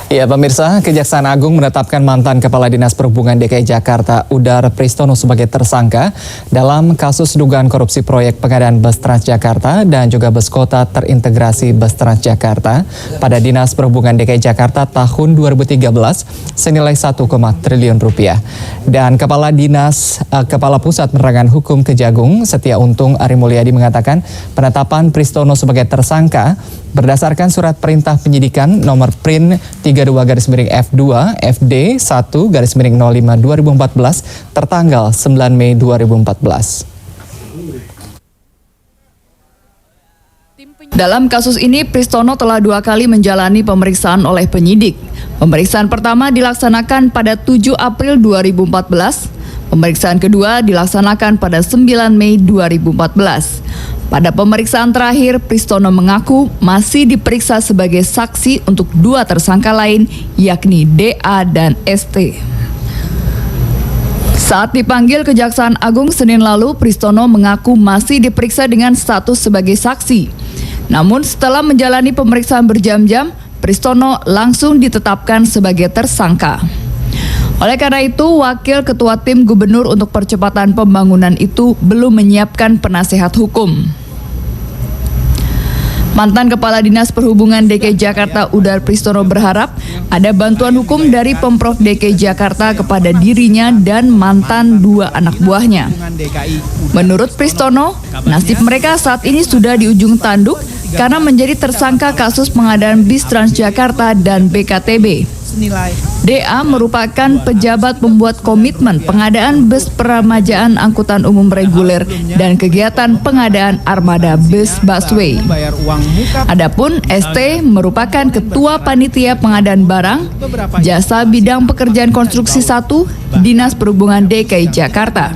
Ya, pemirsa, Kejaksaan Agung menetapkan mantan Kepala Dinas Perhubungan DKI Jakarta Udar Pristono sebagai tersangka dalam kasus dugaan korupsi proyek pengadaan bus Transjakarta dan juga bus kota terintegrasi bus Transjakarta pada Dinas Perhubungan DKI Jakarta tahun 2013 senilai 1, triliun rupiah. Dan Kepala Pusat Penerangan Hukum Kejagung Setia Untung Ari Mulyadi mengatakan penetapan Pristono sebagai tersangka berdasarkan surat perintah penyidikan nomor PRIN 32-F2 FD 1-05/2014 tertanggal 9 Mei 2014. Dalam kasus ini, Pristono telah 2 kali menjalani pemeriksaan oleh penyidik. Pemeriksaan pertama dilaksanakan pada 7 April 2014. Pemeriksaan kedua dilaksanakan pada 9 Mei 2014. Pada pemeriksaan terakhir, Pristono mengaku masih diperiksa sebagai saksi untuk 2 tersangka lain, yakni DA dan ST. Saat dipanggil Kejaksaan Agung Senin lalu, Pristono mengaku masih diperiksa dengan status sebagai saksi. Namun setelah menjalani pemeriksaan berjam-jam, Pristono langsung ditetapkan sebagai tersangka. Oleh karena itu, Wakil Ketua Tim Gubernur untuk Percepatan Pembangunan itu belum menyiapkan penasehat hukum. Mantan Kepala Dinas Perhubungan DKI Jakarta Udar Pristono berharap ada bantuan hukum dari Pemprov DKI Jakarta kepada dirinya dan mantan 2 anak buahnya. Menurut Pristono, nasib mereka saat ini sudah di ujung tanduk karena menjadi tersangka kasus pengadaan bis Transjakarta dan BKTB. DA merupakan pejabat pembuat komitmen pengadaan bus peramajaan angkutan umum reguler dan kegiatan pengadaan armada bus busway. Adapun ST merupakan ketua panitia pengadaan barang jasa bidang pekerjaan konstruksi 1 Dinas Perhubungan DKI Jakarta.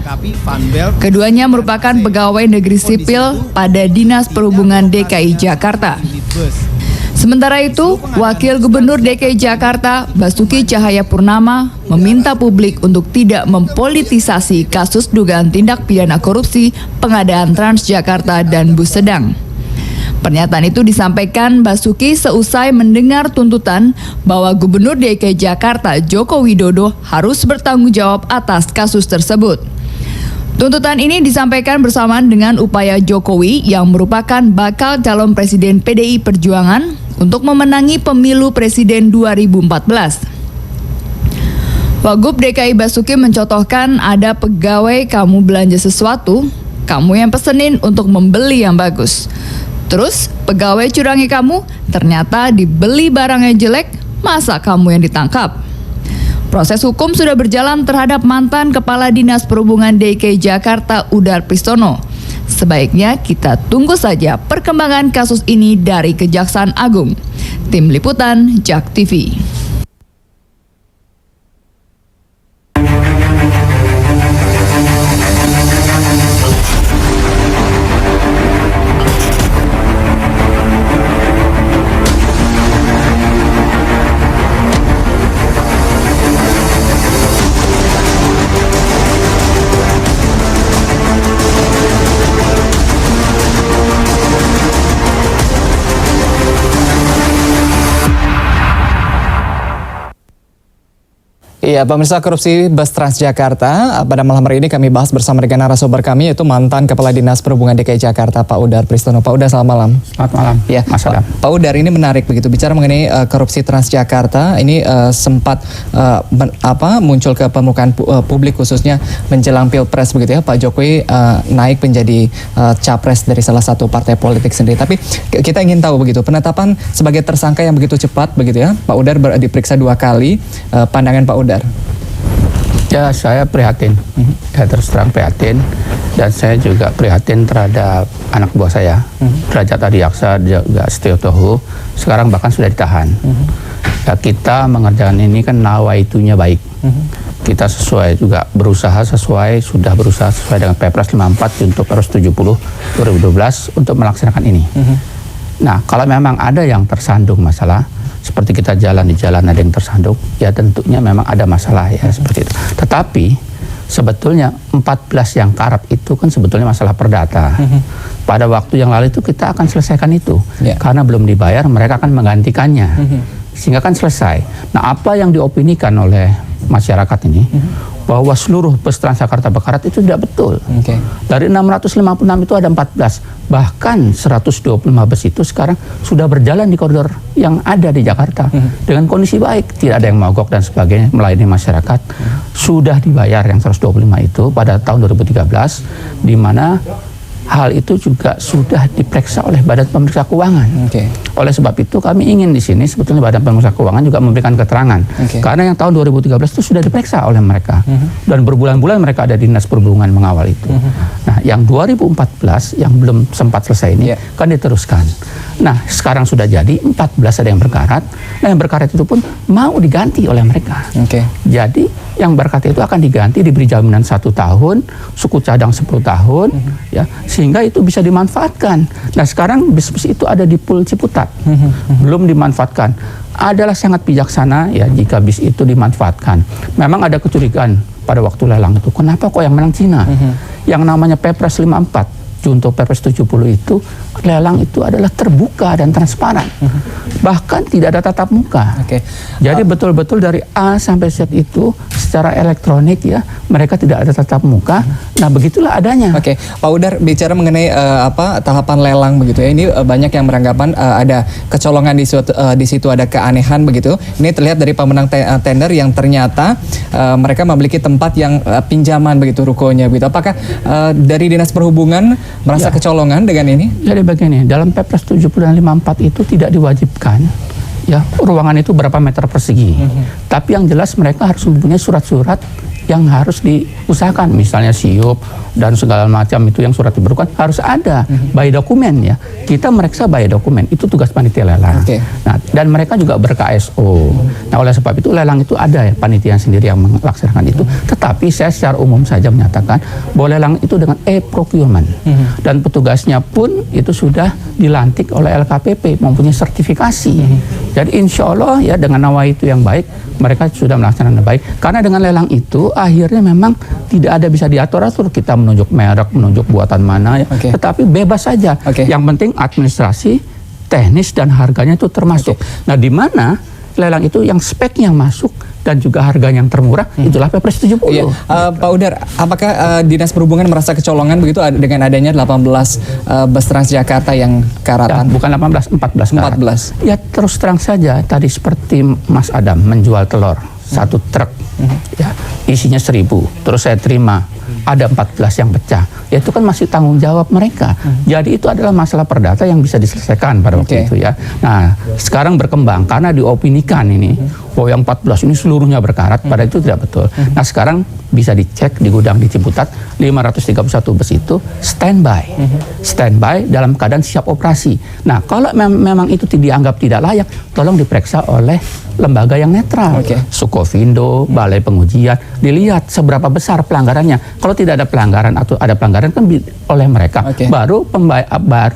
Keduanya merupakan pegawai negeri sipil pada Dinas Perhubungan DKI Jakarta. Sementara itu, Wakil Gubernur DKI Jakarta Basuki Cahayapurnama meminta publik untuk tidak mempolitisasi kasus dugaan tindak pidana korupsi pengadaan Transjakarta dan bus sedang. Pernyataan itu disampaikan Basuki seusai mendengar tuntutan bahwa Gubernur DKI Jakarta Joko Widodo harus bertanggung jawab atas kasus tersebut. Tuntutan ini disampaikan bersamaan dengan upaya Jokowi yang merupakan bakal calon presiden PDI Perjuangan untuk memenangi pemilu presiden 2014. Wagub DKI Basuki mencontohkan ada pegawai kamu belanja sesuatu, kamu yang pesenin untuk membeli yang bagus. Terus pegawai curangi kamu ternyata dibeli barang yang jelek, masa kamu yang ditangkap? Proses hukum sudah berjalan terhadap mantan Kepala Dinas Perhubungan DKI Jakarta Udar Pristono. Sebaiknya kita tunggu saja perkembangan kasus ini dari Kejaksaan Agung. Tim Liputan JAK TV. Iya, pemirsa, korupsi bus Transjakarta. Pada malam hari ini kami bahas bersama dengan narasumber kami, yaitu mantan Kepala Dinas Perhubungan DKI Jakarta Pak Udar Pristono. Pak Udar, selamat malam. Selamat malam. Ya, Pak Udar, ini menarik begitu bicara mengenai korupsi Transjakarta. Ini sempat muncul ke permukaan publik khususnya menjelang Pilpres begitu ya. Pak Jokowi naik menjadi capres dari salah satu partai politik sendiri. Tapi kita ingin tahu begitu penetapan sebagai tersangka yang begitu cepat begitu ya. Pak Udar diperiksa 2 kali. Pandangan Pak Udar? Ya, saya prihatin. Saya terus terang prihatin. Dan saya juga prihatin terhadap anak buah saya. Derajat Adiaksa, juga Setio Tohu. Sekarang bahkan sudah ditahan. Ya, kita mengerjakan ini kan nawaitunya baik. Kita sudah berusaha sesuai dengan Perpres 54 untuk Perpres 70 2012 untuk melaksanakan ini. Nah, kalau memang ada yang tersandung masalah, seperti kita jalan di jalan ada yang tersandung, ya tentunya memang ada masalah ya seperti itu. Tetapi sebetulnya 14 yang karat itu kan sebetulnya masalah perdata. Pada waktu yang lalu itu kita akan selesaikan itu. Karena belum dibayar, mereka akan menggantikannya. sehingga kan selesai. Nah, apa yang diopinikan oleh masyarakat ini bahwa seluruh bus Transjakarta berkarat itu tidak betul. Dari 656 itu ada 14, bahkan 125 bus itu sekarang sudah berjalan di koridor yang ada di Jakarta dengan kondisi baik, tidak ada yang mogok dan sebagainya, melayani masyarakat. Sudah dibayar yang 125 itu pada tahun 2013, di mana hal itu juga sudah diperiksa oleh Badan Pemeriksa Keuangan. Oleh sebab itu kami ingin di sini sebetulnya Badan Pemeriksa Keuangan juga memberikan keterangan. Karena yang tahun 2013 itu sudah diperiksa oleh mereka. Dan berbulan-bulan mereka ada di Dinas Perhubungan mengawal itu. Nah, yang 2014 yang belum sempat selesai ini kan diteruskan. Nah, sekarang sudah jadi 14 ada yang berkarat. Nah, yang berkarat itu pun mau diganti oleh mereka. Jadi yang berkarat itu akan diganti, diberi jaminan 1 tahun, suku cadang 10 tahun, ya, sehingga itu bisa dimanfaatkan. Nah, sekarang bis-bis itu ada di Pool Ciputat, belum dimanfaatkan. Adalah sangat bijaksana ya jika bis itu dimanfaatkan. Memang ada kecurigaan pada waktu lelang itu, kenapa kok yang menang Cina? Yang namanya Perpres 54 junto Perpres 70 itu, lelang itu adalah terbuka dan transparan. Bahkan tidak ada tatap muka. Jadi betul-betul dari A sampai Z itu secara elektronik ya, mereka tidak ada tatap muka. Nah, begitulah adanya. Pak Udar, bicara mengenai tahapan lelang begitu ya. Ini banyak yang beranggapan ada kecolongan di situ, ada keanehan begitu. Ini terlihat dari pemenang tender yang ternyata mereka memiliki tempat yang pinjaman begitu, rukonya begitu. Apakah dari Dinas Perhubungan merasa kecolongan dengan ini? Jadi begini, dalam Perpres 70 dan 54 itu tidak diwajibkan ya ruangan itu berapa meter persegi. Tapi yang jelas mereka harus mempunyai surat-surat yang harus diusahakan, misalnya SIUP dan segala macam itu yang surat diperlukan harus ada by dokumen ya. Kita meriksa by dokumen, itu tugas panitia lelang. Nah, dan mereka juga ber-KSO. Nah, oleh sebab itu lelang itu ada ya panitia sendiri yang melaksanakan itu. Tetapi saya secara umum saja menyatakan bahwa lelang itu dengan e-procurement dan petugasnya pun itu sudah dilantik oleh LKPP, mempunyai sertifikasi. Jadi insya Allah ya dengan nawa itu yang baik, mereka sudah melaksanakan dengan baik. Karena dengan lelang itu akhirnya memang tidak ada bisa diatur-atur, kita menunjuk merek, menunjuk buatan mana ya. Tetapi bebas saja. Yang penting administrasi, teknis dan harganya itu termasuk. Nah, di mana lelang itu yang speknya masuk dan juga harganya yang termurah, itulah Perpres 70. Pak Udar, apakah Dinas Perhubungan merasa kecolongan begitu dengan adanya 18 bus Transjakarta yang karatan? Bukan 18, 14 karat. 14. Ya terus terang saja, tadi seperti Mas Adam menjual telur, 1 truk, ya, isinya 1000, terus saya terima, ada 14 yang pecah, ya itu kan masih tanggung jawab mereka. Jadi itu adalah masalah perdata yang bisa diselesaikan pada waktu itu ya. Nah, sekarang berkembang karena diopinikan ini, bahwa yang 14 ini seluruhnya berkarat, pada itu tidak betul. Nah, sekarang bisa dicek di gudang di Ciputat, 531 bus itu standby. Standby dalam keadaan siap operasi. Nah, kalau memang itu dianggap tidak layak, tolong diperiksa oleh lembaga yang netral. Sukovindo, Balai Pengujian, dilihat seberapa besar pelanggarannya. Kalau tidak ada pelanggaran atau ada pelanggaran kan oleh mereka, baru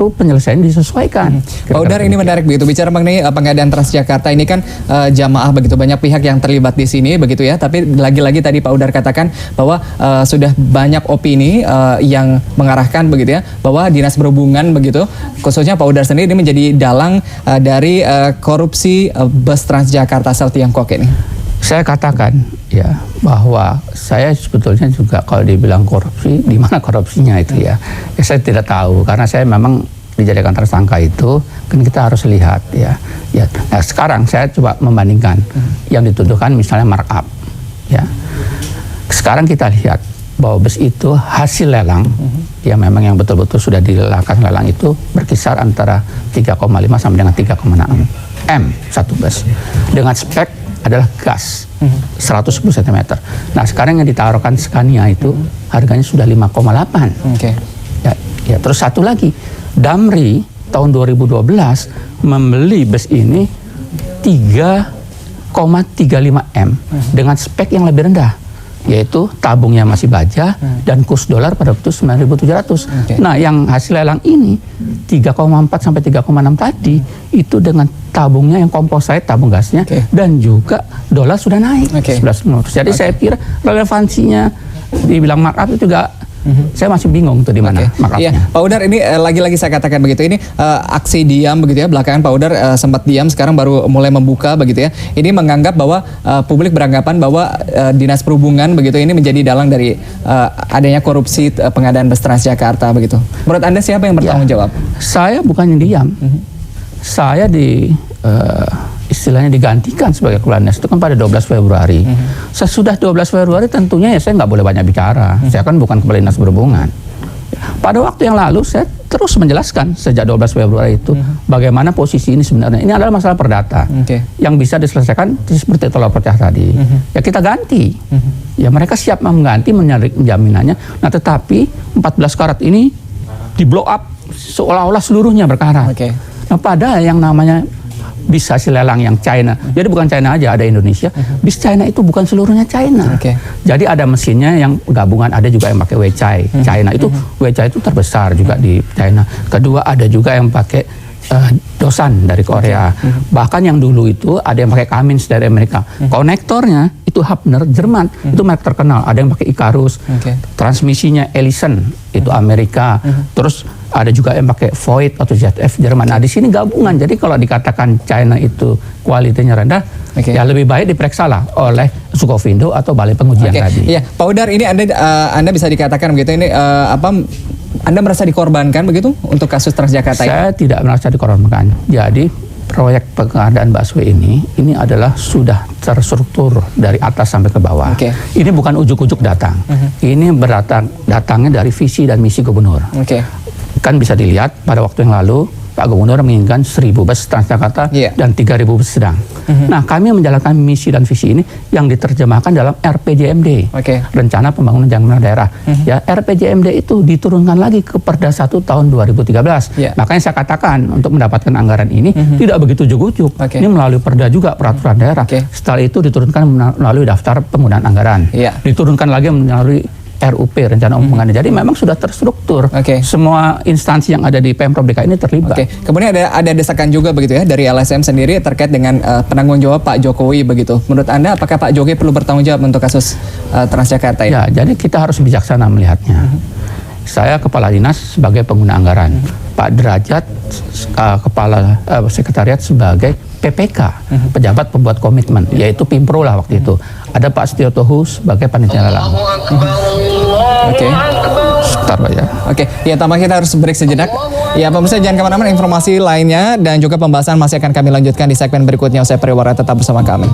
penyelesaian disesuaikan. Pak Udar, ini menarik begitu, bicara mengenai pengadaan Transjakarta ini kan jamaah begitu, banyak pihak yang terlibat di sini begitu ya. Tapi lagi-lagi tadi Pak Udar katakan bahwa sudah banyak opini yang mengarahkan begitu ya, bahwa Dinas Perhubungan begitu, khususnya Pak Udar sendiri ini menjadi dalang dari korupsi bus Transjakarta sel Tiongkok ini. Saya katakan ya bahwa saya sebetulnya juga kalau dibilang korupsi, di mana korupsinya itu ya saya tidak tahu, karena saya memang dijadikan tersangka itu kan kita harus lihat ya. Nah, sekarang saya coba membandingkan yang dituduhkan misalnya markup ya. Sekarang kita lihat bahwa bus itu hasil lelang ya, memang yang betul-betul sudah dilelangkan lelang itu berkisar antara 3,5 sampai dengan 3,6 M satu bus dengan spek adalah gas 110 cm. Nah, sekarang yang ditaruhkan Scania itu harganya sudah 5,8. Ya, terus satu lagi, Damri tahun 2012 membeli bus ini 3,35 M dengan spek yang lebih rendah, yaitu tabungnya masih baja dan kurs dolar pada waktu 9.700. Nah, yang hasil lelang ini 3,4 sampai 3,6 tadi itu dengan tabungnya yang komposite, tabung gasnya, dan juga dolar sudah naik 11. Jadi saya kira relevansinya dibilang markup itu juga Saya masih bingung tuh di mana Iya, markupnya. Pak Udar ini lagi-lagi saya katakan begitu, ini aksi diam begitu ya, belakangan Pak Udar sempat diam, sekarang baru mulai membuka begitu ya. Ini menganggap bahwa publik beranggapan bahwa Dinas Perhubungan begitu ini menjadi dalang dari adanya korupsi pengadaan bus Transjakarta begitu. Menurut Anda siapa yang bertanggung jawab? Saya bukannya diam, saya istilahnya digantikan sebagai Kepala Dinas itu kan pada 12 Februari. Sesudah 12 Februari tentunya ya saya nggak boleh banyak bicara. Saya kan bukan Kepala Dinas Perhubungan. Pada waktu yang lalu saya terus menjelaskan sejak 12 Februari itu bagaimana posisi ini sebenarnya. Ini adalah masalah perdata yang bisa diselesaikan seperti telur pecah tadi. Ya kita ganti. Ya mereka siap mengganti menjaminannya. Nah tetapi 14 karat ini di blow up seolah-olah seluruhnya berkarat. Nah pada yang namanya bis hasil lelang yang China, jadi bukan China aja, ada Indonesia. Bis China itu bukan seluruhnya China. Jadi ada mesinnya yang gabungan, ada juga yang pakai Weichai China itu. Weichai itu terbesar juga di China. Kedua ada juga yang pakai Dosan dari Korea. Bahkan yang dulu itu ada yang pakai Cummins dari Amerika. Konektornya itu Hubner Jerman, itu merek terkenal. Ada yang pakai Icarus. Transmisinya Ellison itu Amerika. Terus ada juga yang pakai Voith atau ZF Jerman. Nah di sini gabungan. Jadi kalau dikatakan China itu kualitasnya rendah, ya lebih baik diperiksa lah oleh Sukovindo atau Balai Pengujian tadi. Iya, Pak Udar ini Anda bisa dikatakan begitu ini Anda merasa dikorbankan begitu untuk kasus Transjakarta ini? Saya tidak merasa dikorbankan. Jadi proyek pengadaan busway ini adalah sudah terstruktur dari atas sampai ke bawah. Ini bukan ujuk-ujuk datang. Ini datangnya dari visi dan misi gubernur. Kan bisa dilihat pada waktu yang lalu Pak Gubernur menginginkan 1.000 bus Transjakarta dan 3.000 bus sedang. Nah kami menjalankan misi dan visi ini yang diterjemahkan dalam RPJMD, Rencana Pembangunan Jangka Daerah. Ya RPJMD itu diturunkan lagi ke Perda 1 tahun 2013. Makanya saya katakan untuk mendapatkan anggaran ini tidak begitu ujuk-ujuk. Ini melalui Perda juga, peraturan daerah. Setelah itu diturunkan melalui daftar penggunaan anggaran. Diturunkan lagi melalui RUP, Rencana Umum Pengadaan. Jadi memang sudah terstruktur. Semua instansi yang ada di Pemprov DKI ini terlibat. Kemudian ada desakan juga begitu ya dari LSM sendiri terkait dengan penanggung jawab Pak Jokowi begitu. Menurut Anda apakah Pak Jokowi perlu bertanggung jawab untuk kasus Transjakarta ini? Ya, jadi kita harus bijaksana melihatnya. Saya Kepala Dinas sebagai pengguna anggaran. Pak Derajat Kepala Sekretariat sebagai PPK, pejabat pembuat komitmen, yaitu Pimpro lah waktu itu. Ada Pak Setio Tohu sebagai panitia lelang. Sebentar Pak ya. Ya tampaknya kita harus break sejenak. Ya pemirsa jangan kemana-mana, informasi lainnya dan juga pembahasan masih akan kami lanjutkan di segmen berikutnya. Usai pariwara tetap bersama kami.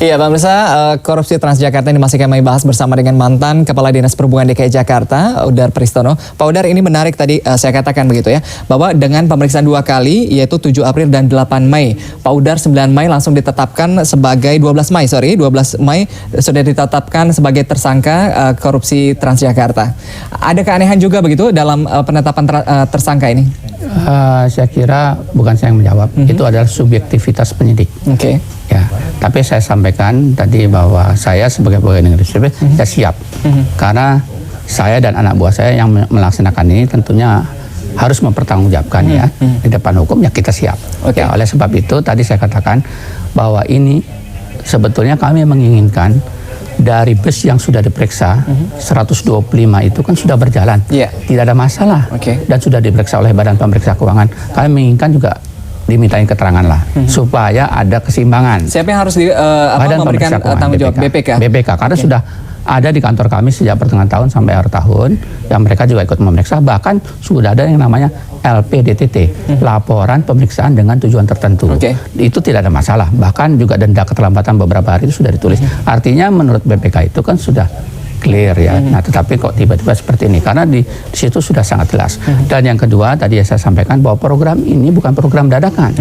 Iya pemirsa, korupsi Transjakarta ini masih kami bahas bersama dengan mantan Kepala Dinas Perhubungan DKI Jakarta, Udar Pristono. Pak Udar, ini menarik tadi saya katakan begitu ya, bahwa dengan pemeriksaan 2 kali, yaitu 7 April dan 8 Mei. Pak Udar 9 Mei langsung ditetapkan sebagai 12 Mei sudah ditetapkan sebagai tersangka korupsi Transjakarta. Ada keanehan juga begitu dalam penetapan tersangka ini? Saya kira bukan saya yang menjawab, itu adalah subjektivitas penyidik. Ya, tapi saya sampaikan tadi bahwa saya sebagai pegawai negeri sipil saya siap, karena saya dan anak buah saya yang melaksanakan ini tentunya harus mempertanggungjawabkan ya di depan hukum, ya kita siap. Ya, oleh sebab itu tadi saya katakan bahwa ini sebetulnya kami menginginkan dari bus yang sudah diperiksa 125 itu kan sudah berjalan, tidak ada masalah dan sudah diperiksa oleh Badan Pemeriksa Keuangan. Kami menginginkan juga dimintain keterangan lah supaya ada keseimbangan. Siapa yang harus memberikan tanggung jawab? BPK karena sudah ada di kantor kami sejak pertengahan tahun sampai akhir tahun, yang mereka juga ikut memeriksa. Bahkan sudah ada yang namanya LPDTT, laporan pemeriksaan dengan tujuan tertentu. Itu tidak ada masalah. Bahkan juga denda keterlambatan beberapa hari itu sudah ditulis. Artinya menurut BPK itu kan sudah clear ya. Nah, tetapi kok tiba-tiba seperti ini? Karena di situ sudah sangat jelas. Dan yang kedua, tadi saya sampaikan bahwa program ini bukan program dadakan.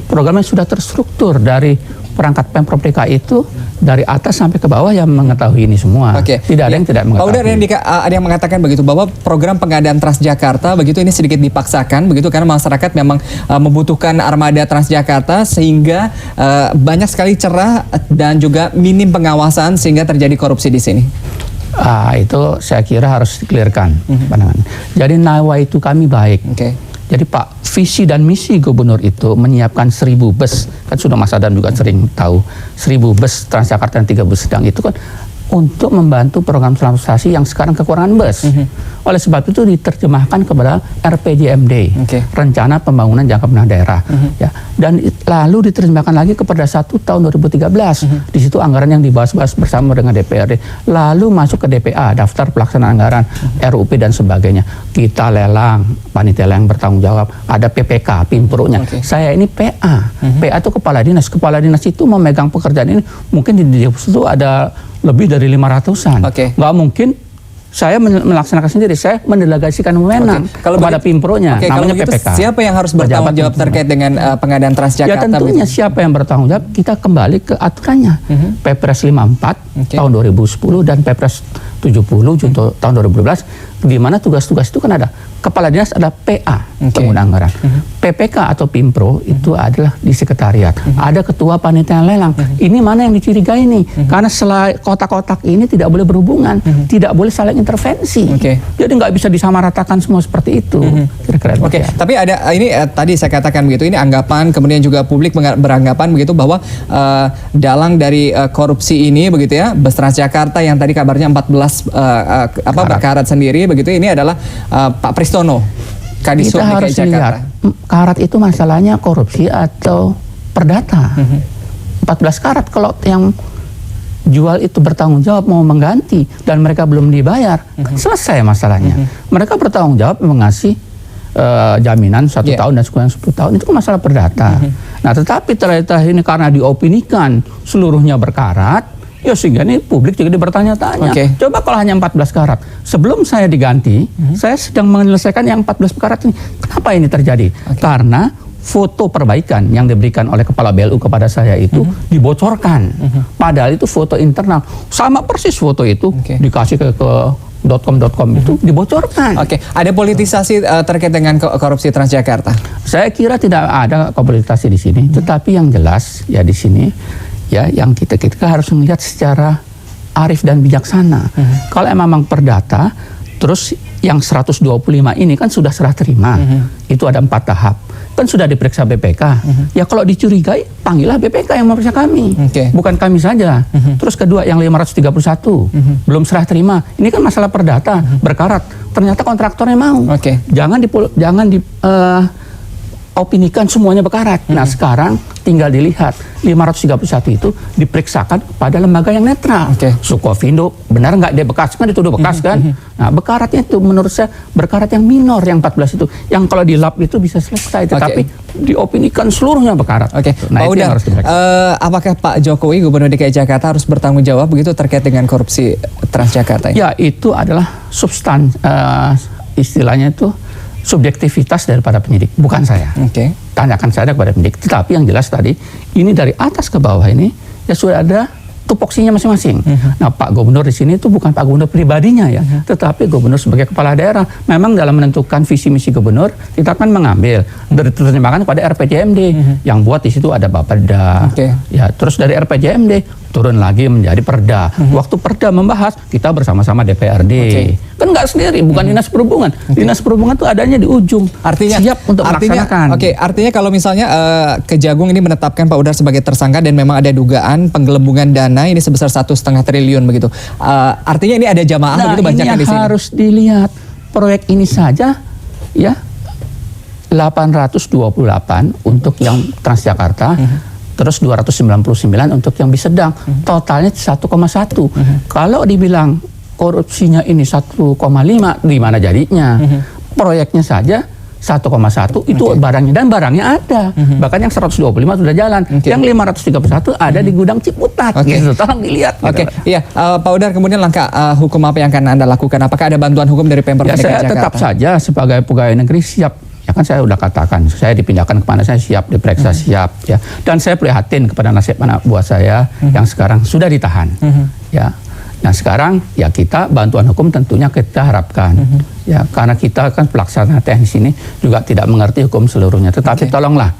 Programnya sudah terstruktur dari perangkat Pemprov DKI itu dari atas sampai ke bawah yang mengetahui ini semua. Tidak ada yang tidak mengetahui. Pak Udar, ada yang mengatakan begitu bahwa program pengadaan Transjakarta begitu ini sedikit dipaksakan begitu karena masyarakat memang membutuhkan armada Transjakarta sehingga banyak sekali celah dan juga minim pengawasan sehingga terjadi korupsi di sini. Itu saya kira harus dikelirkan pandangan. Jadi nawaitu kami baik. Jadi Pak, visi dan misi gubernur itu menyiapkan 1.000 bus, kan sudah Mas Adam juga sering tahu, 1.000 bus Transjakarta dan 3 bus sedang itu kan untuk membantu program transportasi yang sekarang kekurangan bus. Oleh sebab itu diterjemahkan kepada RPJMD, Rencana Pembangunan Jangka Menengah Daerah. Ya. Dan lalu diterjemahkan lagi kepada 1 tahun 2013. Di situ anggaran yang dibahas-bahas bersama dengan DPRD. Lalu masuk ke DPA, Daftar Pelaksanaan Anggaran, RUP dan sebagainya. Kita lelang, panitia yang bertanggung jawab. Ada PPK, Pimpro-nya. Saya ini PA. PA itu kepala dinas. Kepala dinas itu memegang pekerjaan ini. Mungkin di situ ada lebih dari 500-an. Nggak mungkin saya melaksanakan sendiri, saya mendelegasikan wewenang kepada Pimpro-nya, namanya PPK. Siapa yang harus bertanggung jawab terkait dengan pengadaan Transjakarta? Ya tentunya siapa yang bertanggung jawab, kita kembali ke aturannya. Perpres 54 tahun 2010 dan Perpres 70 tahun 2012, di mana tugas-tugas itu kan ada kepala dinas, ada PA, pengguna anggaran. PPK atau Pimpro itu adalah di sekretariat. Ada ketua panitia lelang. Ini mana yang dicurigai nih? Karena selain kotak-kotak ini tidak boleh berhubungan, tidak boleh saling intervensi. Jadi nggak bisa disamaratakan semua seperti itu. Kira-kira. Tapi ada ini tadi saya katakan begitu. Ini anggapan, kemudian juga publik beranggapan begitu bahwa dalang dari korupsi ini begitu ya, bus Transjakarta yang tadi kabarnya 14 berkarat sendiri begitu. Ini adalah Pak Pristono, Kadisub DKI Jakarta. Karat itu masalahnya korupsi atau perdata. 14 karat, kalau yang jual itu bertanggung jawab mau mengganti dan mereka belum dibayar, kan selesai masalahnya. Mereka bertanggung jawab mengasih jaminan 1 tahun dan sekurang 10 tahun, itu kan masalah perdata. Nah tetapi ternyata ini karena diopinikan seluruhnya berkarat, ya sehingga ini publik juga bertanya-tanya. Coba kalau hanya 14 karat. Sebelum saya diganti, saya sedang menyelesaikan yang 14 karat ini. Kenapa ini terjadi? Karena foto perbaikan yang diberikan oleh Kepala BLU kepada saya itu dibocorkan. Padahal itu foto internal. Sama persis foto itu dikasih ke .com itu dibocorkan. Ada politisasi terkait dengan korupsi Transjakarta? Saya kira tidak ada politisasi di sini. Tetapi yang jelas ya di sini, ya yang kita harus melihat secara arif dan bijaksana. Kalau memang perdata, terus yang 125 ini kan sudah serah terima, itu ada 4 tahap, kan sudah diperiksa BPK. Ya kalau dicurigai, panggillah BPK yang memeriksa kami, bukan kami saja. Terus kedua yang 531 belum serah terima, ini kan masalah perdata, berkarat. Ternyata kontraktornya mau. Jangan opinikan semuanya berkarat. Nah sekarang tinggal dilihat 531 itu diperiksakan pada lembaga yang netral. Sukovindo benar nggak dia bekas, kan dituduh bekas kan. Nah bekaratnya itu menurut saya berkarat yang minor yang 14 itu, yang kalau di lab itu bisa selesai, tetapi diopinikan seluruhnya berkarat. Nah, Pak Udar, apakah Pak Jokowi Gubernur DKI Jakarta harus bertanggung jawab begitu terkait dengan korupsi Transjakarta ini? Ya itu adalah istilahnya itu subjektivitas daripada penyidik, bukan saya. Tanyakan saja kepada penyidik. Tetapi yang jelas tadi, ini dari atas ke bawah ini, ya sudah ada tupoksinya masing-masing. Nah, Pak Gubernur di sini itu bukan Pak Gubernur pribadinya ya, tetapi Gubernur sebagai kepala daerah. Memang dalam menentukan visi misi Gubernur, kita akan mengambil dari terjemahkan pada RPJMD, yang buat di situ ada Bapeda. Ya, terus dari RPJMD turun lagi menjadi Perda. Waktu Perda membahas, kita bersama-sama DPRD. Kan nggak sendiri, bukan Dinas Perhubungan. Dinas Perhubungan itu adanya di ujung. Artinya siap untuk melaksanakan. Artinya kalau misalnya Kejagung ini menetapkan Pak Udar sebagai tersangka dan memang ada dugaan penggelembungan dana ini sebesar 1,5 triliun begitu. Artinya ini ada jamaah begitu banyakan di sini. Harus dilihat proyek ini saja ya 828 untuk yang Transjakarta. Terus 299 untuk yang bis sedang, totalnya 1,1. Kalau dibilang korupsinya ini 1,5, di mana jadinya? Proyeknya saja 1,1 itu barangnya, dan barangnya ada. Bahkan yang 125 sudah jalan, yang 531 ada di gudang Ciputat. Gitu. Tolong dilihat. Iya, Pak Udar, kemudian langkah hukum apa yang akan Anda lakukan? Apakah ada bantuan hukum dari Pemprov DKI Jakarta? Saya tetap saja sebagai pegawai negeri siap. Ya kan saya udah katakan, saya dipindahkan kemana saya siap, diperiksa siap, ya. Dan saya prihatin kepada nasib anak buah saya yang sekarang sudah ditahan, ya. Nah sekarang ya kita bantuan hukum tentunya kita harapkan, ya karena kita kan pelaksana teknis ini juga tidak mengerti hukum seluruhnya. Tetapi tolonglah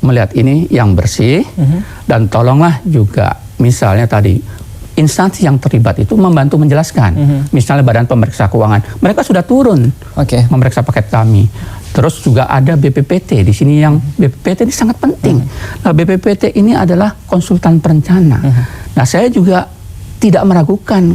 melihat ini yang bersih, dan tolonglah juga misalnya tadi instansi yang terlibat itu membantu menjelaskan. Misalnya Badan Pemeriksa Keuangan, mereka sudah turun memeriksa paket kami. Terus juga ada BPPT di sini, yang BPPT ini sangat penting. Nah, BPPT ini adalah konsultan perencana. Nah, saya juga tidak meragukan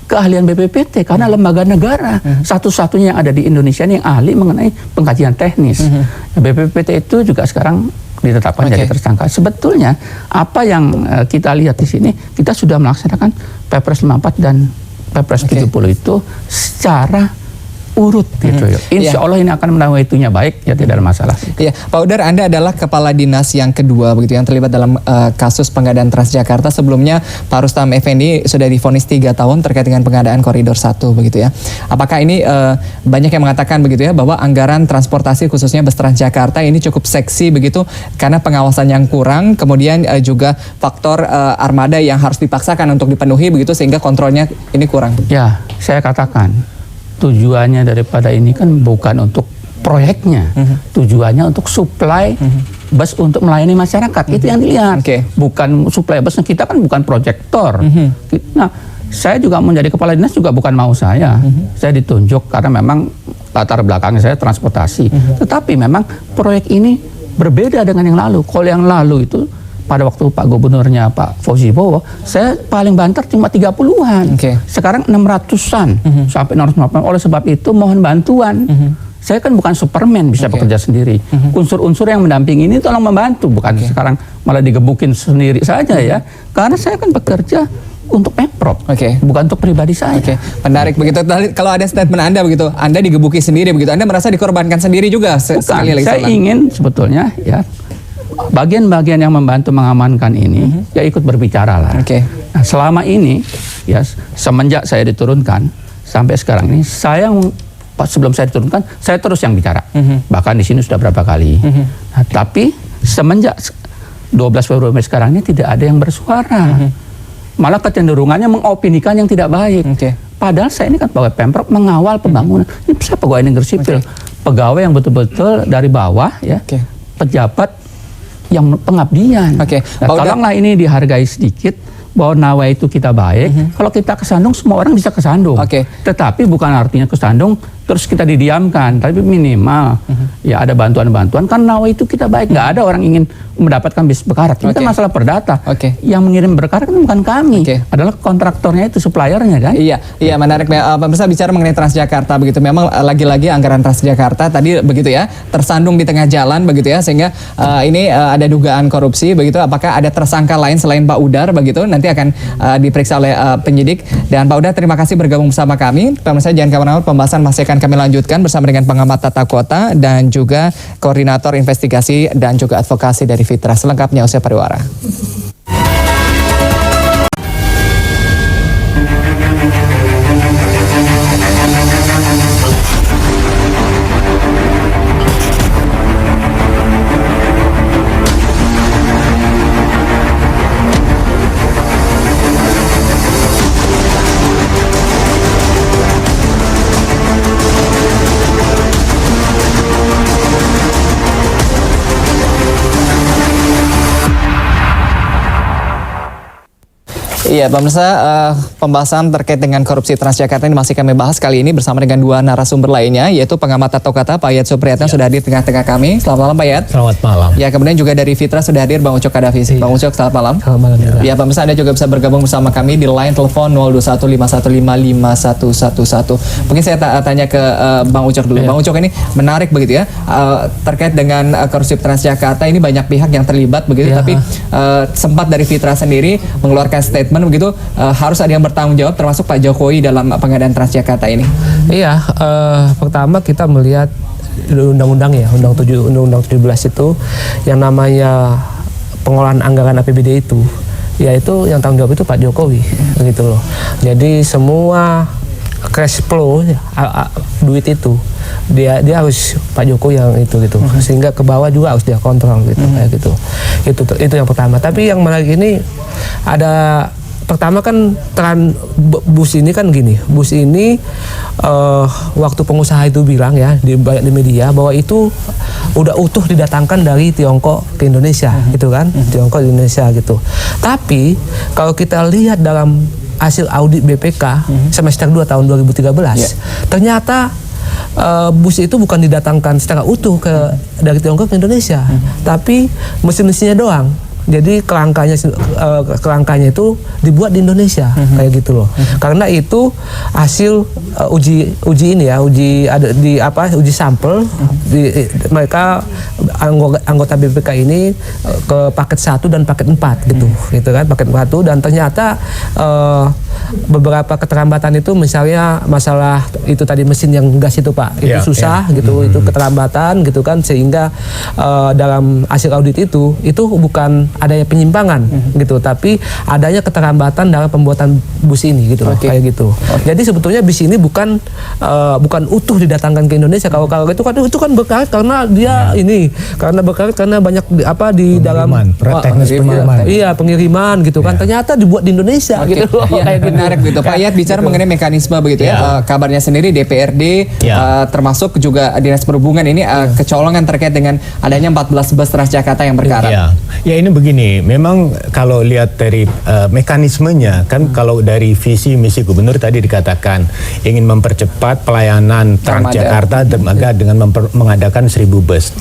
keahlian BPPT karena lembaga negara satu-satunya yang ada di Indonesia ini yang ahli mengenai pengkajian teknis. BPPT itu juga sekarang ditetapkan jadi tersangka. Sebetulnya apa yang kita lihat di sini, kita sudah melaksanakan Perpres 54 dan Perpres 70 itu secara urut gitu. Insya Allah ini akan menaungi itunya baik, ya tidak ada masalah. Iya, Pak Udar, Anda adalah kepala dinas yang kedua begitu yang terlibat dalam kasus pengadaan Transjakarta. Sebelumnya Pak Rustam Effendi sudah divonis 3 tahun terkait dengan pengadaan koridor 1 begitu ya. Apakah ini banyak yang mengatakan begitu ya bahwa anggaran transportasi khususnya bus Transjakarta ini cukup seksi begitu karena pengawasan yang kurang, kemudian juga faktor armada yang harus dipaksakan untuk dipenuhi begitu sehingga kontrolnya ini kurang. Ya, saya katakan tujuannya daripada ini kan bukan untuk proyeknya, tujuannya untuk supply bus untuk melayani masyarakat. Itu yang dilihat, bukan supply busnya. Kita kan bukan proyektor. Nah, saya juga menjadi kepala dinas juga bukan mau saya. Saya ditunjuk karena memang latar belakang saya transportasi. Tetapi memang proyek ini berbeda dengan yang lalu. Kalau yang lalu itu pada waktu Pak Gubernurnya Pak Fauzi Bowo, saya paling banter cuma 30-an. Sekarang 600-an sampai 650. Oleh sebab itu mohon bantuan. Saya kan bukan Superman bisa bekerja sendiri. Unsur-unsur yang mendampingi ini tolong membantu, bukan sekarang malah digebukin sendiri saja ya. Karena saya kan bekerja untuk Pemprov, bukan untuk pribadi saya. Menarik begitu. Kalau ada statement Anda begitu, Anda digebuki sendiri begitu, Anda merasa dikorbankan sendiri juga? Bukan, saya ingin sebetulnya ya bagian-bagian yang membantu mengamankan ini ya ikut berbicara lah. Nah, selama ini ya semenjak saya diturunkan sampai sekarang ini sebelum saya diturunkan saya terus yang bicara. Bahkan di sini sudah berapa kali. Nah, tapi semenjak 12 Februari sekarang ini tidak ada yang bersuara. Malah kecenderungannya mengopinikan yang tidak baik. Padahal saya ini kan pegawai Pemprov mengawal pembangunan. Ini saya pegawai negeri sipil, pegawai yang betul-betul dari bawah ya, pejabat yang pengabdian. Nah, tolonglah ini dihargai sedikit bahwa nawa itu kita baik. Kalau kita kesandung, semua orang bisa kesandung. Tetapi bukan artinya kesandung terus kita didiamkan, tapi minimal ya ada bantuan-bantuan. Kan nawa itu kita baik, nggak ada orang ingin mendapatkan bis berkarat. Itu masalah perdata. Yang mengirim berkarat kan bukan kami, adalah kontraktornya itu, suppliernya kan. Iya menarik. Pemirsa, bicara mengenai Transjakarta begitu, memang lagi-lagi anggaran Transjakarta tadi begitu ya tersandung di tengah jalan begitu ya, sehingga ini ada dugaan korupsi begitu. Apakah ada tersangka lain selain Pak Udar begitu? Nanti akan diperiksa oleh penyidik. Dan Pak Udar, terima kasih bergabung bersama kami. Pemirsa, jangan kemana-mana, pembahasan masih akan kami lanjutkan bersama dengan pengamat tata kota dan juga koordinator investigasi dan juga advokasi dari Fitra. Selengkapnya usai pariwara. Iya, pemirsa, pembahasan terkait dengan korupsi Transjakarta ini masih kami bahas kali ini bersama dengan dua narasumber lainnya, yaitu pengamat tata kota Pak Yayat Supriyatna sudah hadir tengah-tengah kami. Selamat malam Pak Yayat. Selamat malam. Ya, kemudian juga dari Fitra sudah hadir Bang Ucok Kadafi. Bang Ucok, selamat malam. Selamat malam. Ya, pemirsa, Anda juga bisa bergabung bersama kami di line telepon 0215155111. Mungkin saya tanya ke Bang Ucok dulu. Bang Ucok, ini menarik begitu ya, terkait dengan korupsi Transjakarta ini banyak pihak yang terlibat begitu, tapi sempat dari Fitra sendiri mengeluarkan statement begitu, harus ada yang bertanggung jawab termasuk Pak Jokowi dalam pengadaan Transjakarta ini. Iya, pertama kita melihat undang-undang ya, undang-undang 17 itu yang namanya pengolahan anggaran APBD itu, yaitu yang tanggung jawab itu Pak Jokowi, gitu loh. Jadi semua cash flow duit itu dia harus Pak Jokowi yang itu gitu, sehingga ke bawah juga harus dia kontrol gitu, kayak gitu. Itu yang pertama. Tapi yang menarik ini ada. Pertama kan bus ini kan gini, bus ini waktu pengusaha itu bilang ya di media bahwa itu udah utuh didatangkan dari Tiongkok ke Indonesia, gitu kan, Tiongkok di Indonesia gitu. Tapi kalau kita lihat dalam hasil audit BPK semester 2 tahun 2013, ternyata bus itu bukan didatangkan secara utuh dari Tiongkok ke Indonesia, tapi mesin-mesinnya doang. Jadi kerangkanya itu dibuat di Indonesia kayak gitu loh. Karena itu hasil uji sampel mereka anggota BPK ini ke paket 1 dan paket 4 gitu kan, paket 1, dan ternyata beberapa keterlambatan itu misalnya masalah itu tadi mesin yang gas itu Pak, itu susah gitu, itu keterlambatan gitu kan, sehingga dalam hasil audit itu bukan adanya penyimpangan gitu, tapi adanya keterlambatan dalam pembuatan bus ini gitu kayak gitu. Jadi sebetulnya bis ini bukan utuh didatangkan ke Indonesia. Kalau itu kan berkarat karena dia karena berkarat karena banyak di dalam teknis pengiriman. Iya, pengiriman gitu kan. Ternyata dibuat di Indonesia gitu. Kayak menarik gitu. Pak Yat bicara mengenai mekanisme begitu ya. Kabarnya sendiri DPRD termasuk juga Dinas Perhubungan ini kecolongan terkait dengan adanya 14 bus Transjakarta yang berkarat. Ya ini begini, memang kalau lihat dari mekanismenya kan, kalau dari visi misi gubernur tadi dikatakan ingin mempercepat pelayanan Transjakarta Dermaga dengan mengadakan 1000 bus.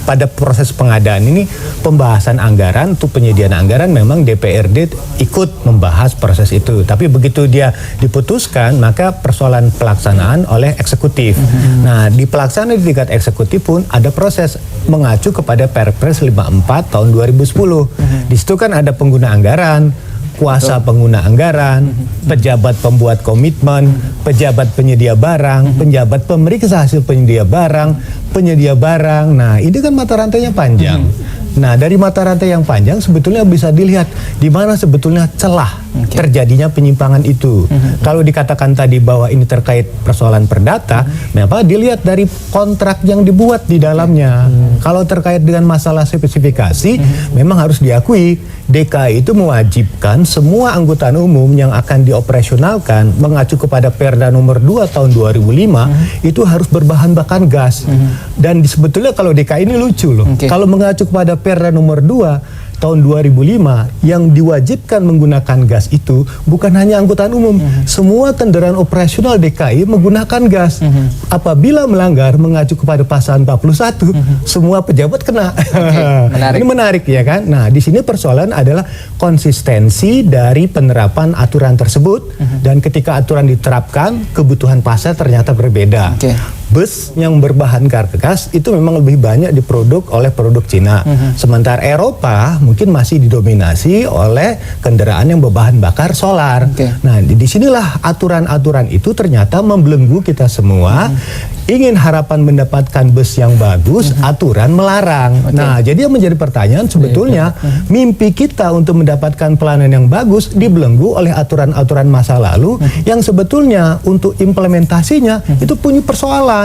Pada proses pengadaan ini, pembahasan anggaran untuk penyediaan anggaran, memang DPRD ikut membahas proses itu. Tapi begitu dia diputuskan, maka persoalan pelaksanaan oleh eksekutif. Nah, di pelaksanaan di tingkat eksekutif pun ada proses mengacu kepada Perpres 54 tahun 2010. Di situ kan ada pengguna anggaran, kuasa pengguna anggaran, pejabat pembuat komitmen, pejabat penyedia barang, pejabat pemeriksa hasil penyedia barang. Nah, ini kan mata rantainya panjang. Nah, dari mata rantai yang panjang sebetulnya bisa dilihat di mana sebetulnya celah terjadinya penyimpangan itu. Kalau dikatakan tadi bahwa ini terkait persoalan perdata, maka dilihat dari kontrak yang dibuat di dalamnya. Kalau terkait dengan masalah spesifikasi, memang harus diakui DKI itu mewajibkan semua angkutan umum yang akan dioperasionalkan mengacu kepada Perda nomor 2 tahun 2005 itu harus berbahan bakar gas. Dan sebetulnya kalau DKI ini lucu loh. Kalau mengacu kepada Perda nomor 2 tahun 2005 yang diwajibkan menggunakan gas itu bukan hanya angkutan umum, semua kendaraan operasional DKI menggunakan gas. Apabila melanggar mengacu kepada pasal 41, semua pejabat kena. Ini menarik ya kan? Nah, di sini persoalan adalah konsistensi dari penerapan aturan tersebut, dan ketika aturan diterapkan, kebutuhan pasar ternyata berbeda. Bus yang berbahan bakar gas itu memang lebih banyak diproduk oleh produk Cina. Sementara Eropa mungkin masih didominasi oleh kendaraan yang berbahan bakar solar. Nah, disinilah aturan-aturan itu ternyata membelenggu kita semua. Ingin harapan mendapatkan bus yang bagus, aturan melarang. Nah, jadi yang menjadi pertanyaan sebetulnya mimpi kita untuk mendapatkan pelayanan yang bagus dibelenggu oleh aturan-aturan masa lalu yang sebetulnya untuk implementasinya itu punya persoalan.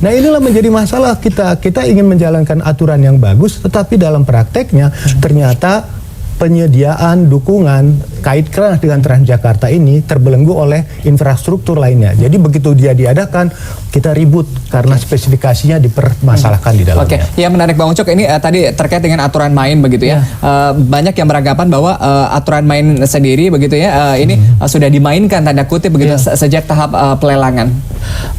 Nah, inilah menjadi masalah kita ingin menjalankan aturan yang bagus, tetapi dalam prakteknya ternyata penyediaan dukungan kaitkan dengan Transjakarta ini terbelenggu oleh infrastruktur lainnya. Jadi begitu dia diadakan, kita ribut karena spesifikasinya dipermasalahkan di dalamnya. Ya menarik Bang Ucok, ini tadi terkait dengan aturan main begitu ya. Banyak yang beranggapan bahwa aturan main sendiri begitu ya, ini sudah dimainkan tanda kutip begitu sejak tahap pelelangan.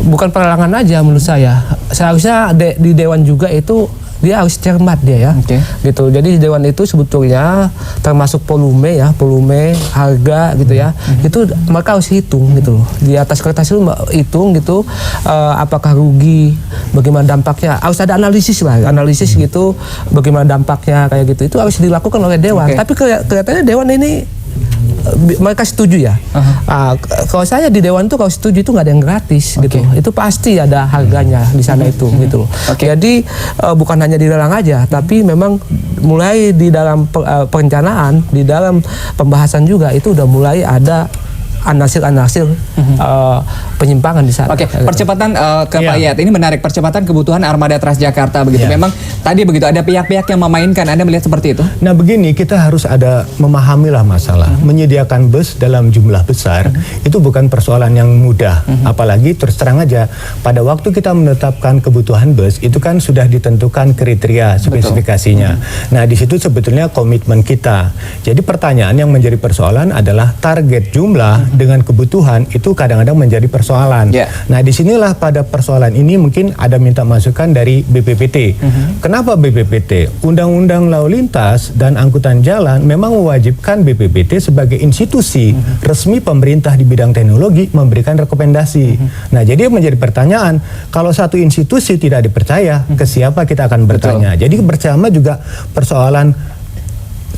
Bukan pelelangan aja menurut saya. Seharusnya di Dewan juga itu dia harus cermat dia ya, gitu. Jadi Dewan itu sebetulnya termasuk volume, harga gitu ya, itu mereka harus hitung gitu. Di atas kertas itu hitung gitu, apakah rugi, bagaimana dampaknya, harus ada analisis gitu, bagaimana dampaknya kayak gitu. Itu harus dilakukan oleh Dewan. Tapi kelihatannya Dewan ini mereka setuju ya. Kalau saya di Dewan tuh kalau setuju itu nggak ada yang gratis gitu. Itu pasti ada harganya di sana itu gitu. Jadi bukan hanya dilelang aja, tapi memang mulai di dalam perencanaan, di dalam pembahasan juga itu udah mulai ada analisis penyimpangan di sana. Percepatan ke Pak Yat, ini menarik, percepatan kebutuhan armada Transjakarta begitu. Memang tadi begitu ada pihak-pihak yang memainkan, Anda melihat seperti itu? Nah, begini, kita harus memahamilah masalah. Menyediakan bus dalam jumlah besar itu bukan persoalan yang mudah. Apalagi terus terang aja, pada waktu kita menetapkan kebutuhan bus itu kan sudah ditentukan kriteria spesifikasinya. Nah, di situ sebetulnya komitmen kita. Jadi pertanyaan yang menjadi persoalan adalah target jumlah dengan kebutuhan itu kadang-kadang menjadi persoalan. Nah, disinilah pada persoalan ini mungkin ada minta masukan dari BPPT. Kenapa BPPT? Undang-Undang Lalu Lintas dan Angkutan Jalan memang mewajibkan BPPT sebagai institusi resmi pemerintah di bidang teknologi memberikan rekomendasi. Nah, jadi menjadi pertanyaan, kalau satu institusi tidak dipercaya, ke siapa kita akan bertanya? Jadi bersama juga persoalan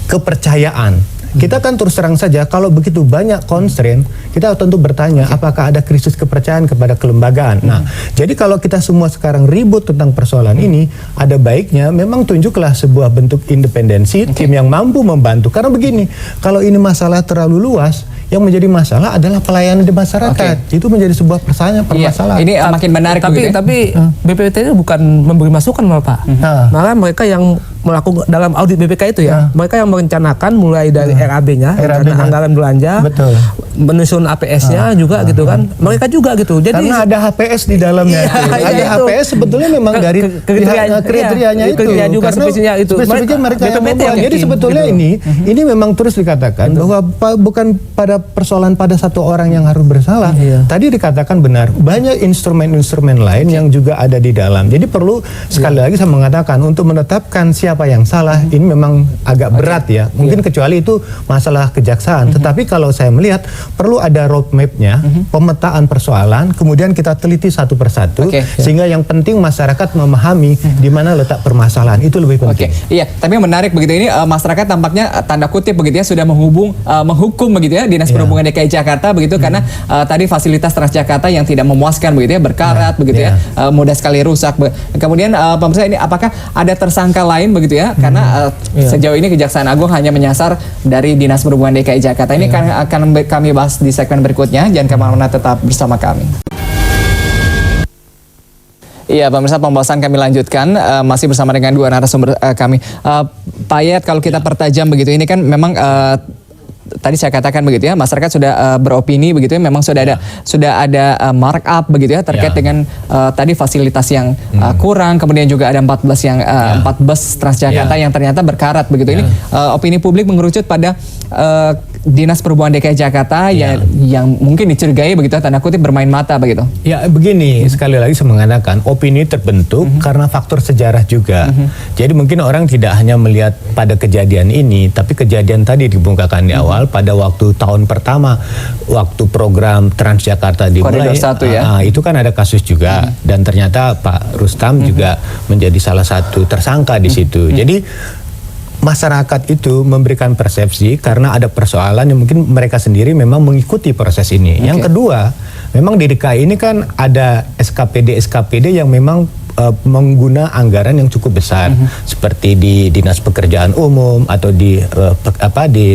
kepercayaan. Kita kan terus terang saja, kalau begitu banyak constraint, kita tentu bertanya apakah ada krisis kepercayaan kepada kelembagaan. Nah, jadi kalau kita semua sekarang ribut tentang persoalan ini, ada baiknya memang tunjuklah sebuah bentuk independensi, tim yang mampu membantu. Karena begini, kalau ini masalah terlalu luas, yang menjadi masalah adalah pelayanan di masyarakat. Itu menjadi sebuah permasalahan. Ini makin menarik. Tapi BPPT itu bukan memberi masukan malah Pak. Malah mereka yang melakukan dalam audit BPK itu mereka yang merencanakan mulai dari RAB-nya, anggaran belanja, menyusun APS-nya juga gitu kan. Mereka juga gitu. Jadi karena ada HPS di dalamnya. Ada HPS sebetulnya memang dari kriterianya itu. Juga spesifiknya itu. Mereka yang membuat. Jadi sebetulnya ini memang terus dikatakan bahwa bukan pada persoalan pada satu orang yang harus bersalah. Tadi dikatakan benar, banyak instrumen-instrumen lain yang juga ada di dalam. Jadi perlu sekali lagi saya mengatakan untuk menetapkan siapa yang salah ini memang agak berat ya. Mungkin kecuali itu masalah kejaksaan. Tetapi kalau saya melihat perlu ada roadmap-nya, pemetaan persoalan, kemudian kita teliti satu persatu sehingga yang penting masyarakat memahami di mana letak permasalahan. Itu lebih penting. Iya, tapi menarik begitu ini masyarakat tampaknya tanda kutip begitu ya sudah menghukum begitu ya Dinas Perhubungan DKI Jakarta begitu karena tadi fasilitas Transjakarta yang tidak memuaskan begitu ya, berkarat begitu ya, mudah sekali rusak. Kemudian pemirsa, ini apakah ada tersangka lain begitu ya? Karena sejauh ini Kejaksaan Agung hanya menyasar dari Dinas Perhubungan DKI Jakarta. Ini akan kami bahas di segmen berikutnya. Jangan kemana-mana, tetap bersama kami. Iya, pemirsa, pembahasan kami lanjutkan masih bersama dengan dua narasumber kami. Pak Yayat, kalau kita pertajam begitu, ini kan memang tadi saya katakan begitu ya, masyarakat sudah beropini begitu ya, memang sudah ada markup begitu ya terkait dengan tadi fasilitas yang kurang, kemudian juga ada 4 bus Transjakarta yang ternyata berkarat begitu. Ini opini publik mengerucut pada Dinas Perhubungan DKI Jakarta yang mungkin dicurigai begitu tanda kutip bermain mata begitu. Ya begini, sekali lagi saya mengatakan opini terbentuk karena faktor sejarah juga. Jadi mungkin orang tidak hanya melihat pada kejadian ini, tapi kejadian tadi dibongkarkan di awal pada waktu tahun pertama waktu program Transjakarta dimulai. Itu kan ada kasus juga dan ternyata Pak Rustam juga menjadi salah satu tersangka di situ. Jadi masyarakat itu memberikan persepsi karena ada persoalan yang mungkin mereka sendiri memang mengikuti proses ini. Yang kedua, memang di DKI ini kan ada SKPD yang memang mengguna anggaran yang cukup besar seperti di Dinas Pekerjaan Umum atau di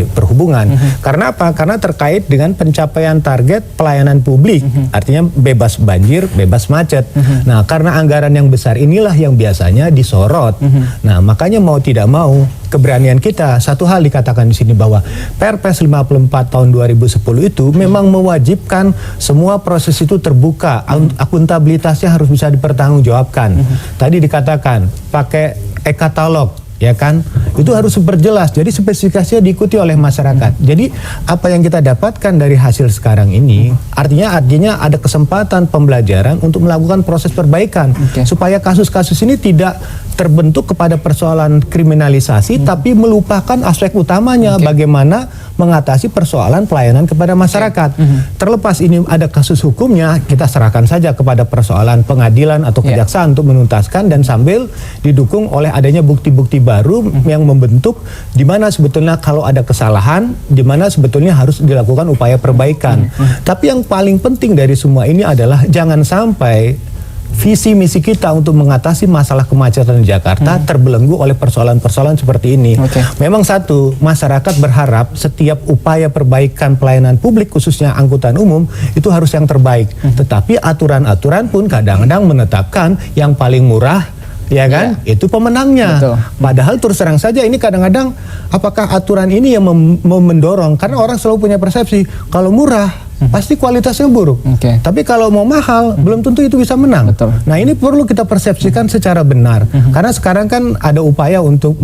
perhubungan. Karena apa? Karena terkait dengan pencapaian target pelayanan publik, artinya bebas banjir, bebas macet. Nah, karena anggaran yang besar inilah yang biasanya disorot. Nah, makanya mau tidak mau keberanian kita, satu hal dikatakan di sini bahwa Perpres 54 tahun 2010 itu memang mewajibkan semua proses itu terbuka, akuntabilitasnya harus bisa dipertanggungjawabkan. Tadi dikatakan pakai e-katalog, ya kan? Itu harus super jelas. Jadi spesifikasinya diikuti oleh masyarakat. Jadi apa yang kita dapatkan dari hasil sekarang ini, artinya ada kesempatan pembelajaran untuk melakukan proses perbaikan supaya kasus-kasus ini tidak terbentuk kepada persoalan kriminalisasi, tapi melupakan aspek utamanya bagaimana mengatasi persoalan pelayanan kepada masyarakat. Terlepas ini ada kasus hukumnya, kita serahkan saja kepada persoalan pengadilan atau kejaksaan untuk menuntaskan dan sambil didukung oleh adanya bukti-bukti baru yang membentuk di mana sebetulnya kalau ada kesalahan, di mana sebetulnya harus dilakukan upaya perbaikan. Tapi yang paling penting dari semua ini adalah jangan sampai visi misi kita untuk mengatasi masalah kemacetan di Jakarta terbelenggu oleh persoalan-persoalan seperti ini. Memang satu, masyarakat berharap setiap upaya perbaikan pelayanan publik khususnya angkutan umum itu harus yang terbaik. Tetapi aturan-aturan pun kadang-kadang menetapkan yang paling murah, ya kan? Itu pemenangnya. Padahal terus terang saja ini kadang-kadang apakah aturan ini yang mendorong, karena orang selalu punya persepsi kalau murah pasti kualitasnya buruk. Oke. Tapi kalau mau mahal, belum tentu itu bisa menang. Betul. Nah, ini perlu kita persepsikan secara benar. Karena sekarang kan ada upaya untuk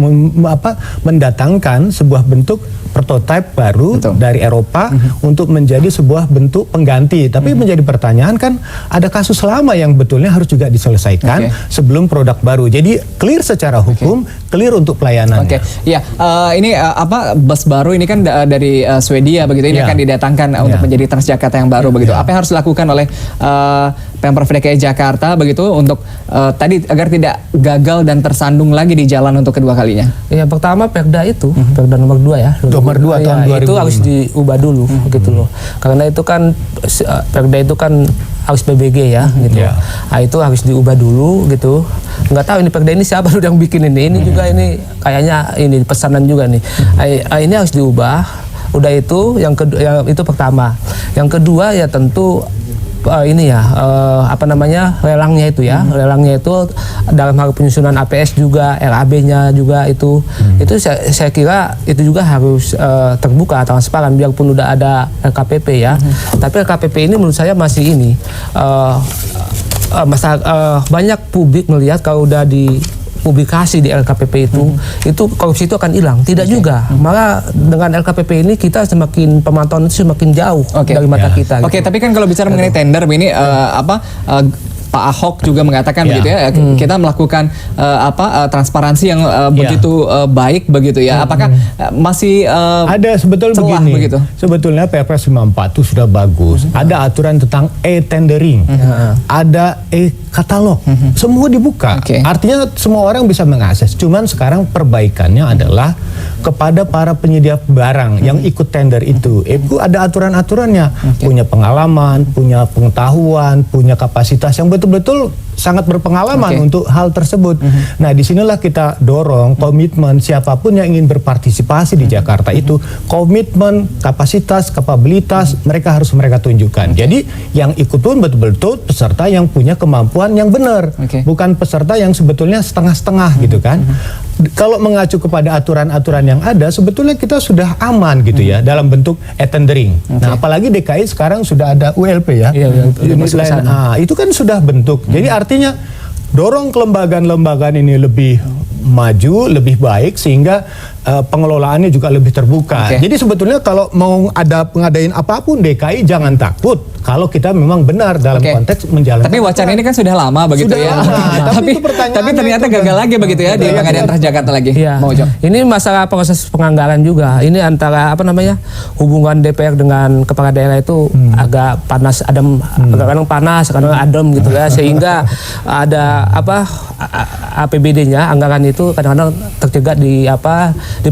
mendatangkan sebuah bentuk prototipe baru Betul. dari Eropa untuk menjadi sebuah bentuk pengganti. Tapi menjadi pertanyaan kan, ada kasus lama yang betulnya harus juga diselesaikan sebelum produk baru. Jadi clear secara hukum, clear untuk pelayanannya. Oke, ya ini bus baru ini kan dari Swedia begitu, ini Ya. akan didatangkan untuk menjadi Transjakarta yang baru begitu. Apa yang harus dilakukan oleh Pemprov DKI Jakarta begitu untuk tadi agar tidak gagal dan tersandung lagi di jalan untuk kedua kalinya? Ya pertama Perda itu, Perda nomor 2 ya. Nomor 2 tahun 2005. Itu harus diubah dulu gitu loh. Karena itu kan Perda itu kan harus PBG ya gitu. Ya. Nah, itu harus diubah dulu gitu. Nggak tahu ini Perda ini siapa yang bikin ini. Ini juga ini kayaknya ini pesanan juga nih. Ini harus diubah. Udah itu yang kedua, yang itu pertama. Yang kedua ya tentu ini ya lelangnya itu ya, lelangnya itu dalam hal penyusunan APS juga, RAB-nya juga itu saya kira itu juga harus terbuka, transparan, biarpun udah ada LKPP ya. Tapi LKPP ini menurut saya masih ini banyak publik melihat kalau udah publikasi di LKPP itu korupsi itu akan hilang. Tidak juga. Malah dengan LKPP ini kita semakin pemantauan itu semakin jauh dari mata kita. Oke, tapi kan kalau bicara mengenai tender ini Pak Ahok juga mengatakan begitu ya, kita melakukan transparansi yang begitu baik begitu ya. Apakah masih ada sebetulnya begini. Begitu? Sebetulnya Perpres 54 itu sudah bagus. Ada aturan tentang e-tendering, ada e-katalog, semua dibuka. Artinya semua orang bisa mengakses. Cuman sekarang perbaikannya adalah kepada para penyedia barang yang ikut tender itu. Itu ada aturan-aturannya, punya pengalaman, punya pengetahuan, punya kapasitas yang betul-betul sangat berpengalaman untuk hal tersebut. Nah, disinilah kita dorong komitmen siapapun yang ingin berpartisipasi di Jakarta itu, komitmen, kapasitas, kapabilitas mereka harus mereka tunjukkan. Jadi yang ikut pun betul-betul peserta yang punya kemampuan yang benar, bukan peserta yang sebetulnya setengah-setengah gitu kan. Kalau mengacu kepada aturan-aturan yang ada, sebetulnya kita sudah aman gitu ya dalam bentuk e-tendering. Nah, apalagi DKI sekarang sudah ada ULP ya. Itu kan sudah bentuk. Jadi artinya dorong kelembagaan-lembagaan ini lebih maju, lebih baik sehingga pengelolaannya juga lebih terbuka. Jadi sebetulnya kalau mau ada pengadain apapun DKI jangan takut kalau kita memang benar dalam konteks menjalankan. Tapi wacana ini kan sudah lama begitu ya. Tapi ternyata gagal lagi begitu ya di pengadaan Transjakarta lagi. Ini masalah proses penganggaran juga. Ini antara hubungan DPR dengan kepala daerah itu agak panas, adem, kadang panas, kadang adem gitu ya, sehingga ada APBD-nya, anggaran itu kadang-kadang tercegat di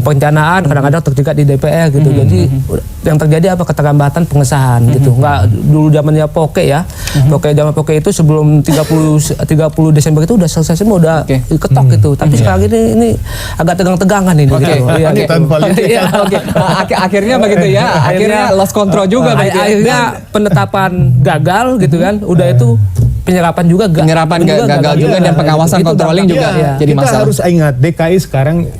perencanaan, kadang-kadang tercegat di DPR gitu. Jadi yang terjadi keterlambatan pengesahan gitu. Nggak dulu zamannya Poke ya. Zaman Poke itu sebelum 30 Desember itu udah selesai semua, udah ketok gitu. Tapi sekarang ini agak tegang-tegangan ini gitu. Akhirnya begitu ya. Akhirnya lost control juga begitu. Akhirnya penetapan gagal gitu kan. Udah itu penyerapan juga gagal juga dan pengawasan controlling juga jadi masalah. Kita harus ingat DKI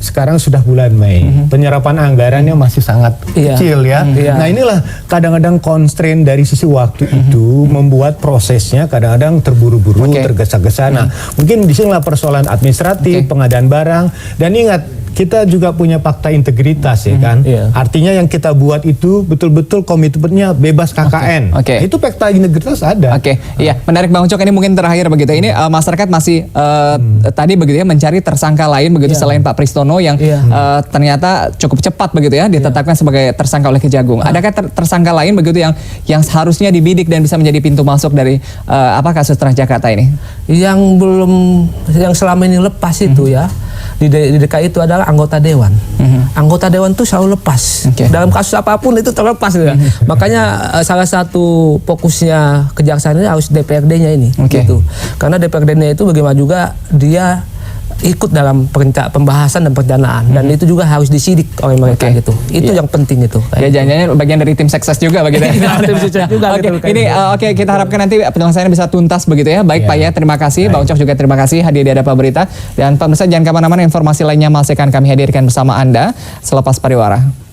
sekarang sudah bulan Mei. Penyerapan anggarannya masih sangat kecil ya. Nah, inilah kadang-kadang constraint dari sisi waktu itu membuat prosesnya kadang-kadang terburu-buru, tergesa-gesa. Nah, mungkin disinilah persoalan administratif, pengadaan barang, dan ingat kita juga punya fakta integritas ya kan. Artinya yang kita buat itu betul-betul komitmennya bebas KKN. Itu fakta integritas ada. Iya, menarik Bang Ucok. Ini mungkin terakhir begitu. Ini masyarakat masih tadi begitu ya mencari tersangka lain begitu selain Pak Pristono yang ternyata cukup cepat begitu ya ditetapkan sebagai tersangka oleh Kejagung. Adakah tersangka lain begitu yang seharusnya dibidik dan bisa menjadi pintu masuk dari kasus Transjakarta ini? Yang selama ini lepas itu ya di DKI itu adalah anggota dewan. Anggota dewan itu selalu lepas. Dalam kasus apapun itu terlepas ya. Makanya salah satu fokusnya kejaksaan ini harus DPRD-nya ini gitu. Karena DPRD-nya itu bagaimana juga dia ikut dalam pembahasan dan perencanaan dan itu juga harus disidik oleh mereka gitu. Itu yang penting itu. Ya jangan-jangan bagian dari tim sukses juga begitu. Kita harapkan nanti penyelesaiannya bisa tuntas begitu ya. Baik Pak ya, terima kasih. Bang Ucok juga terima kasih hadir di Hadap Berita, dan pemirsa jangan kemana-mana, informasi lainnya masih akan kami hadirkan bersama Anda selepas pariwara.